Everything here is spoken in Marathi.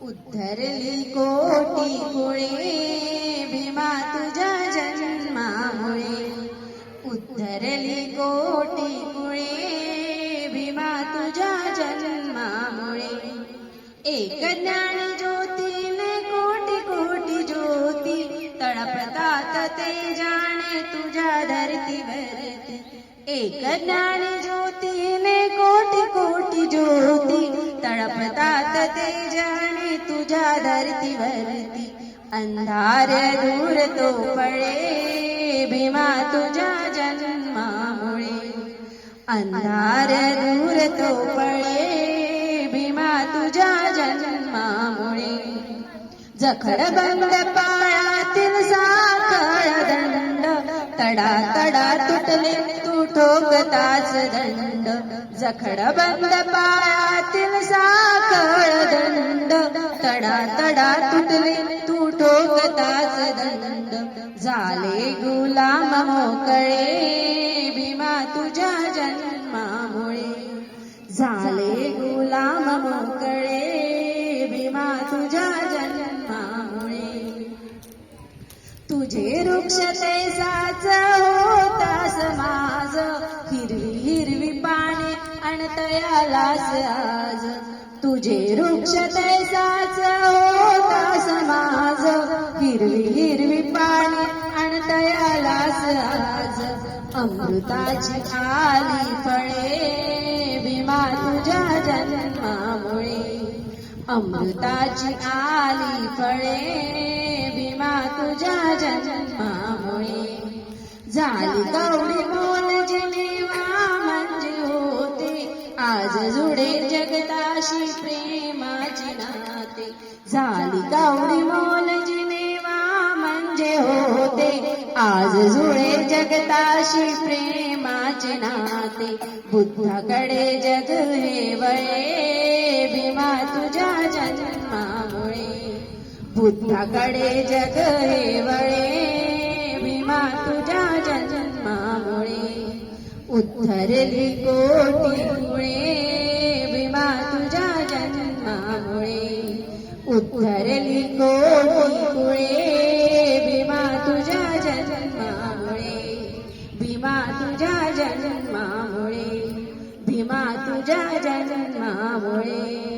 उद्धरली कोटी कुळे भीमा तुझ्या जन्मामुळे. उद्धरली कोटी कुळे भीमा तुझ्या जन्मामुळे. एक ज्ञान ज्योतीने कोटी कोटी ज्योती तळपतात ते जाणे तुझ्या धरतीवरती. एक ज्ञान ज्योतीने कोटी कोटी ज्योती तळपतात ते जाणे तुझ्या धरतीवरती. अंधार दूर तो पळे भीमा तुझ्या जन्मामुळे. अंधार दूर तो पळे भीमा तुझ्या जन्मामुळे. जखडबंद पायातील साखळ दंड तडा तडा तुटले तू ठोकताच दंड. जखडबंद पायातील साखळ दंड तडा तडा तुटले तू ठोकताच दंड. झाले गुलाम मोकळे भीमा तुझ्या जन्मामुळे. झाले गुलाम मोकळे भीमा तुझ्या जन्मामुळे. तुझे वृक्ष तैसाच होतास माझ हिरवी हिरवी पाने अणतयालास आज. तुझे वृक्ष तैसाच होतास माझ हिरवी हिरवी पाने अणतयालास आज. अमृताची आली फळे भीमा तुझ्या जन्मामुळे. अमृताची आली फळे भीमा तुझ्या जन्मामुळे. झाली गवळी मोल जिनेवा म्हणजे होते आज जुडे जगताशी प्रेमाची नाते. झाली गवळी मोल जिनेवा म्हणजे होते आज जुळे जगताशी प्रेमाचे नाते. बुद्धाकडे जग हे वळे भीमा तुझ्या जन्मामुळे. बुद्धाकडे जग हे वळे भीमा तुझ्या जन्मामुळे. उद्धरली कोटी कुळे भीमा तुझ्या जन्मामुळे. उद्धरली कोटी कुळे भीमा तुझ्या जन्मामुळे. भीमा तुझ्या जन्मामुळे. भीमा तुझ्या जन्मामुळे.